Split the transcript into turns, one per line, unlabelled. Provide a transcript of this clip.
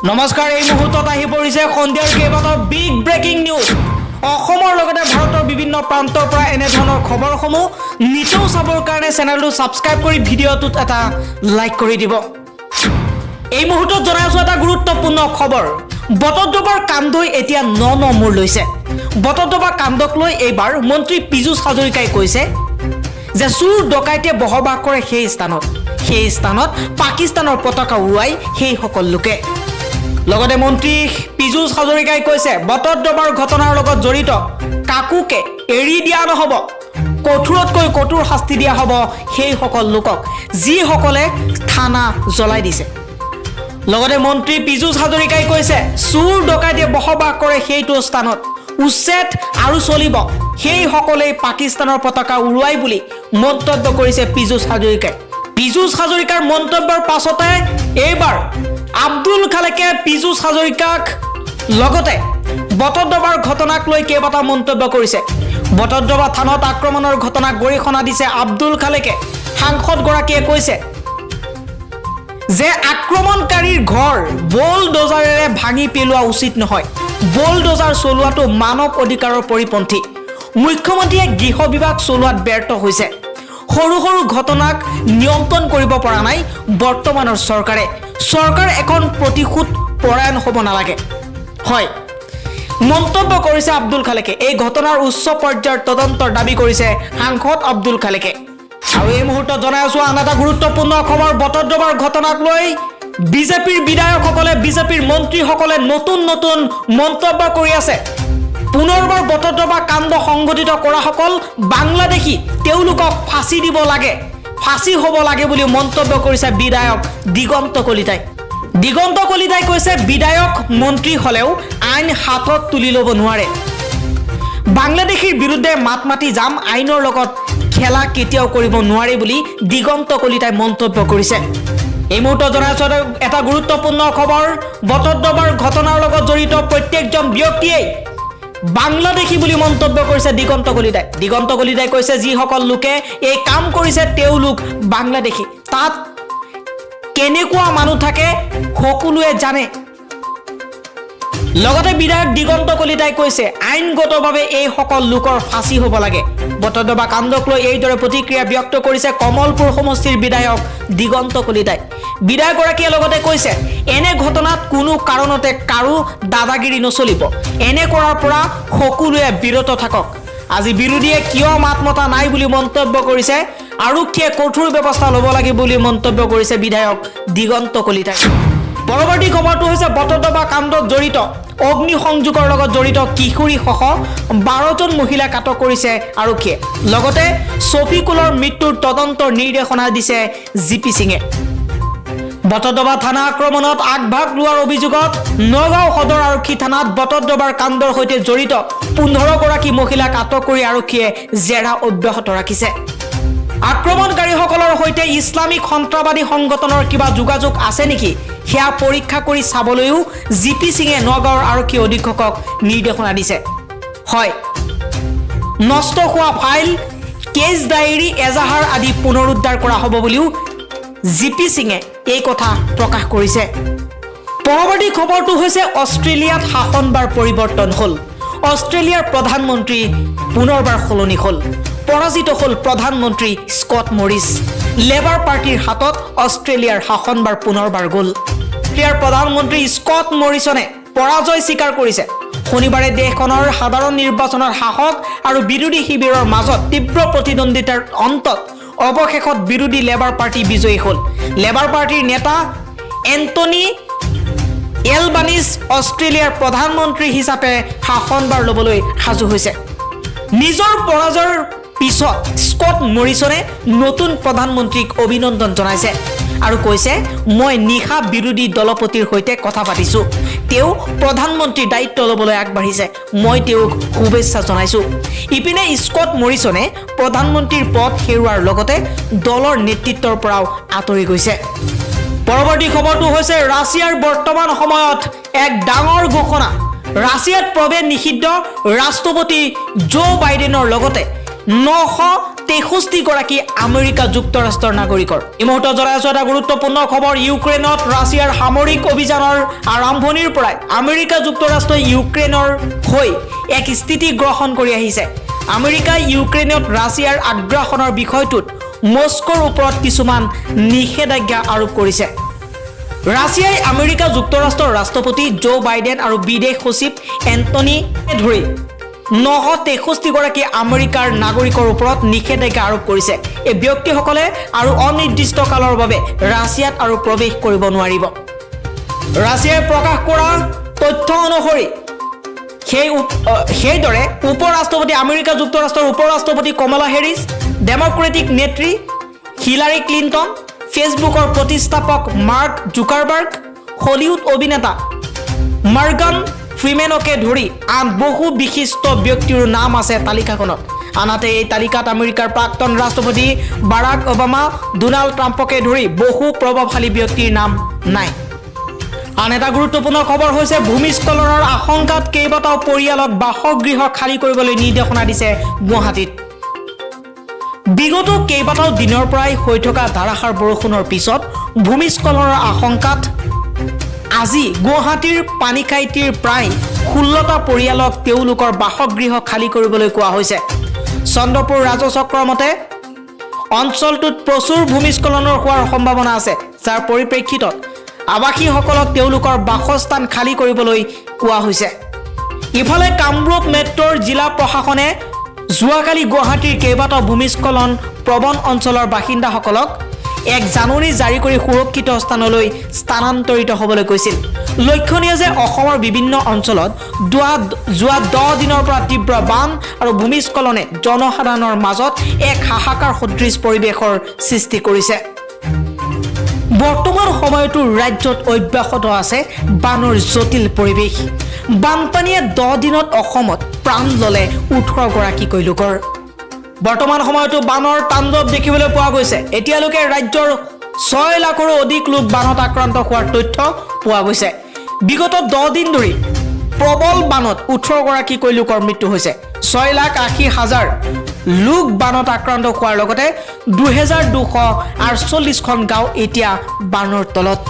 নমস্কাৰ এই মুহূৰ্তত আহি পৰিছে সন্ধিয়াৰ কেইবাটাও বিগ ব্ৰেকিং নিউজ অসমৰ লগতে ভাৰতৰ বিভিন্ন প্ৰান্তৰ পৰা এনে ধৰণৰ খবৰসমূহ নিতৌ চাবৰ কাৰণে চেনেলটো সাবস্ক্ৰাইব কৰি ভিডিঅ'টোত এটা লাইক কৰি দিব এই মুহূৰ্তত জনাই আছো এটা গুৰুত্বপূৰ্ণ খবৰ বটদ্ৰৱাৰ কাণ্ডই এতিয়া ন মূৰ লৈছে বটদ্ৰৱাৰ কাণ্ডক লৈ এইবাৰ মন্ত্ৰী পীযুষ হাজৰিকাই কৈছে যে চুৰ ডকাইতে বহবাস কৰে সেই স্থানত পাকিস্তানৰ পতাকা উৰুৱাই সেই সকল লোকে লগতে মন্ত্ৰী পীযুষ হাজৰিকাই কৈছে বটদ্ৰৱাৰ ঘটনাৰ লগত জড়িত কাকুকে এৰি দিয়া নহব কঠোৰতকৈ কঠোৰ শাস্তি দিয়া হ'ব সেই সকল লোকক যিসকলে থানা জ্বলাই দিছে লগতে মন্ত্ৰী পীযুষ হাজৰিকাই কৈছে চুৰ ডকাইতে বহবাস কৰে সেইটো স্থানত উচ্ছেদ আৰু চলিব সেই সকলে পাকিস্তানৰ পতাকা উৰুৱাই বুলি মন্তব্য কৰিছে পীযুষ হাজৰিকাৰ মন্তব্যৰ পাছতে এইবাৰ আব্দুল খালেকে পীযুষ হাজৰিকাক লগতে বটদ্ৰৱাৰ ঘটনাক লৈ কেইবাটা মন্তব্য কৰিছে বটদ্ৰৱা থানত আক্ৰমণৰ ঘটনাক গৰিহণা দিছে আব্দুল খালেকে সাংসদগৰাকীয়ে কৈছে যে আক্ৰমণকাৰীৰ ঘৰ বোলডোজাৰেৰে ভাঙি পেলোৱা উচিত নহয় বোলডোজাৰ চলোৱাটো মানৱ অধিকাৰৰ পৰিপন্থী মুখ্যমন্ত্ৰীয়ে গৃহ বিভাগ চলোৱাত ব্যৰ্থ হৈছে সৰু সৰু ঘটনাক নিয়ন্ত্ৰণ কৰিব পৰা নাই বৰ্তমানৰ চৰকাৰ এখন প্ৰতিশোধ পৰায়ণ হ'ব নালাগে হয় মন্তব্য কৰিছে আব্দুল খালেকে এই ঘটনাৰ উচ্চ পৰ্যায়ৰ তদন্তৰ দাবী কৰিছে সাংসদ আব্দুল খালেকে আৰু এই মুহূৰ্তত জনাই আছো আন এটা গুৰুত্বপূৰ্ণ খবৰ বটদ্ৰৱাৰ ঘটনাক লৈ বিজেপিৰ বিধায়কসকলে বিজেপিৰ মন্ত্ৰীসকলে নতুন মন্তব্য কৰি আছে পুনৰবাৰ বটদ্ৰৱা কাণ্ড সংঘটিত কৰাসকল বাংলাদেশী তেওঁলোকক ফাঁচি দিব লাগে ফাঁচি হ'ব লাগে বুলি মন্তব্য কৰিছে বিধায়ক দিগন্ত কলিতাই কৈছে বিধায়ক মন্ত্ৰী হলেও আইন হাতত তুলি ল'ব নোৱাৰে বাংলাদেশীৰ বিৰুদ্ধে মাত মাতি যাম আইনৰ লগত খেলা কেতিয়াও কৰিব নোৱাৰে বুলি দিগন্ত কলিতাই মন্তব্য কৰিছে এই মুহূৰ্তত জনাইছো এটা গুৰুত্বপূৰ্ণ খবৰ বটদ্ৰৱাৰ ঘটনাৰ লগত জড়িত প্ৰত্যেকজন ব্যক্তিয়ে বাংলাদেশী বুলি মন্তব্য কৰিছে দিগন্ত কলিতাই কৈছে যিসকল লোকে এই কাম কৰিছে তেওঁলোক বাংলাদেশী তাত কেনেকুৱা মানুহ থাকে সকলোৱে জানে লগতে বিধায়ক দিগন্ত কলিতাই কৈছে আইনগতভাৱে এই সকল লোকৰ ফাঁচি হ'ব লাগে বটদ্ৰৱা কাণ্ডক লৈ এইদৰে প্ৰতিক্ৰিয়া ব্যক্ত কৰিছে কমলপুৰ সমষ্টিৰ বিধায়ক দিগন্ত কলিতাই বিধায়কগৰাকীয়ে লগতে কৈছে এনে ঘটনাত কোনো কাৰণতে কাৰো দাদাগিৰি নচলিব এনে কৰাৰ পৰা সকলোৱে বিৰত থাকক আজি বিৰোধীয়ে কিয় মাত মতা নাই বুলি মন্তব্য কৰিছে আৰক্ষীয়ে কঠোৰ ব্যৱস্থা ল'ব লাগে বুলি মন্তব্য কৰিছে বিধায়ক দিগন্ত কলিতাই পৰৱৰ্তী খবৰটো হৈছে বটদ্ৰৱা কাণ্ডত জড়িত অগ্নি সংযোগৰ লগত জড়িত কিশোৰীসহ 12জন মহিলাক আটক কৰিছে আৰক্ষীয়ে লগতে ছফিকুলৰ মৃত্যুৰ তদন্তৰ নিৰ্দেশনা দিছে জিপি সিঙে বটদ্ৰৱা থানা আক্ৰমণত আগভাগ লোৱাৰ অভিযোগত নগাঁও সদৰ আৰক্ষী থানাত বটদ্ৰৱাৰ কাণ্ডৰ সৈতে জড়িত 15গৰাকী মহিলাক আটক কৰি আৰক্ষীয়ে জেৰা অব্যাহত ৰাখিছে আক্ৰমণকাৰীসকলৰ সৈতে ইছলামিক সন্ত্ৰাসবাদী সংগঠনৰ কিবা যোগাযোগ আছে নেকি সেয়া পৰীক্ষা কৰি চাবলৈও জিপি সিঙে নগাঁৱৰ আৰক্ষী অধীক্ষকক নিৰ্দেশনা দিছে হয় নষ্ট হোৱা ফাইল কেছ ডায়েৰী এজাহাৰ আদি পুনৰুদ্ধাৰ কৰা হ'ব বুলিও জিপি সিঙে এই কথা প্ৰকাশ কৰিছে পৰৱৰ্তী খবৰটো হৈছে অষ্ট্ৰেলিয়াত শাসনবাৰ পৰিৱৰ্তন হ'ল অষ্ট্ৰেলিয়াৰ প্ৰধানমন্ত্ৰী পুনৰবাৰ সলনি হ'ল পৰাজিত হ'ল প্ৰধানমন্ত্ৰী স্কট মৰিছ লেবাৰ পাৰ্টিৰ হাতত অষ্ট্ৰেলিয়াৰ শাসনবাৰ পুনৰবাৰ গ'ল ইয়াৰ প্ৰধানমন্ত্ৰী স্কট মৰিছনে পৰাজয় স্বীকাৰ কৰিছে শনিবাৰে দেশখনৰ সাধাৰণ নিৰ্বাচনৰ শাসক আৰু বিৰোধী শিবিৰৰ মাজত তীব্ৰ প্ৰতিদ্বন্দ্বিতাৰ অন্তত অৱশেষত বিৰোধী লেবাৰ পাৰ্টি বিজয়ী হ'ল লেবাৰ পাৰ্টিৰ নেতা এন্টনি এলবানিজ অষ্ট্ৰেলিয়াৰ প্ৰধানমন্ত্ৰী হিচাপে শাসনবাৰ ল'বলৈ সাজু হৈছে নিজৰ পৰাজয়ৰ পিছত স্কট মৰিছনে নতুন প্ৰধানমন্ত্ৰীক অভিনন্দন জনাইছে আৰু কৈছে মই নিশা বিৰোধী দলপতিৰ সৈতে কথা পাতিছো তেওঁ প্ৰধানমন্ত্ৰীৰ দায়িত্ব ল'বলৈ আগবাঢ়িছে মই তেওঁক শুভেচ্ছা জনাইছো ইপিনে স্কট মৰিছনে প্ৰধানমন্ত্ৰীৰ পদ হেৰুৱাৰ লগতে দলৰ নেতৃত্বৰ পৰাও আঁতৰি গৈছে পৰৱৰ্তী খবৰটো হৈছে ৰাছিয়াৰ বৰ্তমান সময়ত এক ডাঙৰ ঘোষণা ৰাছিয়াত প্ৰৱেশ নিষিদ্ধ ৰাষ্ট্ৰপতি জো বাইডেনৰ লগতে 63 গৰাকী আমেৰিকা যুক্তৰাষ্ট্ৰৰ নাগৰিকৰ। এই মুহূৰ্তত জনাই আছো এটা গুৰুত্বপূৰ্ণ খবৰ। ইউক্ৰেইনত ৰাছিয়াৰ সামৰিক অভিযানৰ আৰম্ভণিৰ পৰাই আমেৰিকা যুক্তৰাষ্ট্ৰই ইউক্ৰেইনৰ হৈ এক স্থিতি গ্ৰহণ কৰি আহিছে। আমেৰিকাই ইউক্ৰেইনত ৰাছিয়াৰ আগ্ৰাসনৰ বিষয়টোত মস্কোৰ ওপৰত কিছুমান নিষেধাজ্ঞা আৰোপ কৰিছে। ৰাছিয়াই আমেৰিকা যুক্তৰাষ্ট্ৰৰ ৰাষ্ট্ৰপতি জো বাইডেন আৰু বিদেশ সচিব এণ্টনি ধৰি 963 গৰাকী আমেৰিকাৰ নাগৰিকৰ ওপৰত নিষেধাজ্ঞা আৰোপ কৰিছে। এই ব্যক্তিসকলে আৰু অনিৰ্দিষ্ট কালৰ বাবে ৰাছিয়াত আৰু প্ৰৱেশ কৰিব নোৱাৰিব। ৰাছিয়াই প্ৰকাশ কৰা তথ্য অনুসৰি সেইদৰে উপৰাষ্ট্ৰপতি আমেৰিকা যুক্তৰাষ্ট্ৰৰ উপৰাষ্ট্ৰপতি কমলা হেৰিছ, ডেমক্ৰেটিক নেত্ৰী হিলাৰী ক্লিণ্টন, ফেচবুকৰ প্ৰতিষ্ঠাপক মাৰ্ক জুকাৰবাৰ্গ, হলিউড অভিনেতা মৰ্গান ফ্ৰিমেনকে ধৰি আন বহু বিশিষ্ট ব্যক্তিৰ নাম আছে তালিকাখনত। আনহাতে এই তালিকাত আমেৰিকাৰ প্ৰাক্তন ৰাষ্ট্ৰপতি বাৰাক ওবামা, ডোনাল্ড ট্ৰাম্পকে ধৰি বহু প্ৰভাৱশালী ব্যক্তিৰ নাম নাই। আন এটা গুৰুত্বপূৰ্ণ খবৰ হৈছে ভূমিস্খলনৰ আশংকাত কেইবাটাও পৰিয়ালক বাসগৃহ খালী কৰিবলৈ নিৰ্দেশনা দিছে গুৱাহাটীত। বিগত কেইবাটাও দিনৰ পৰাই হৈ থকা ধাৰাসাৰ বৰষুণৰ পিছত ভূমিস্খলনৰ আশংকাত আজি গুৱাহাটীৰ পানীখাইটিৰ প্ৰায় 16টা পৰিয়ালক তেওঁলোকৰ বাসগৃহ খালী কৰিবলৈ কোৱা হৈছে। চন্দ্ৰপুৰ ৰাজচক্ৰৰ মতে অঞ্চলটোত প্ৰচুৰ ভূমিস্খলনৰ হোৱাৰ সম্ভাৱনা আছে, যাৰ পৰিপ্ৰেক্ষিতত আৱাসীসকলক তেওঁলোকৰ বাসস্থান খালী কৰিবলৈ কোৱা হৈছে। ইফালে কামৰূপ মেট্ৰৰ জিলা প্ৰশাসনে যোৱাকালি গুৱাহাটীৰ কেইবাটাও ভূমিস্খলন প্ৰৱণ অঞ্চলৰ বাসিন্দাসকলক এক জাননী জাৰি কৰি সুৰক্ষিত স্থানলৈ স্থানান্তৰিত হ'বলৈ কৈছিল। লক্ষণীয় যে অসমৰ বিভিন্ন অঞ্চলত যোৱা 10 দিনৰ পৰা তীব্ৰ বান আৰু ভূমিস্খলনে জনসাধাৰণৰ মাজত এক হাহাকাৰ সদৃশ পৰিৱেশৰ সৃষ্টি কৰিছে। বৰ্তমান সময়তো ৰাজ্যত অব্যাহত আছে বানৰ জটিল পৰিৱেশ। বানপানীয়ে 10 দিনত অসমত প্ৰাণ ল'লে 18 গৰাকীকৈ লোকৰ। বৰ্তমান সময়তো বানৰ তাণ্ডৱ দেখিবলৈ পোৱা গৈছে। এতিয়ালৈকে ৰাজ্যৰ 6 লাখৰো অধিক লোক বানত আক্ৰান্ত হোৱাৰ তথ্য পোৱা গৈছে। বিগত 10 দিন ধৰি প্ৰবল বানত 18 গৰাকীকৈ লোকৰ মৃত্যু হৈছে। 6,80,000 লোক বানত আক্ৰান্ত হোৱাৰ লগতে 2248খন গাঁও এতিয়া বানৰ তলত।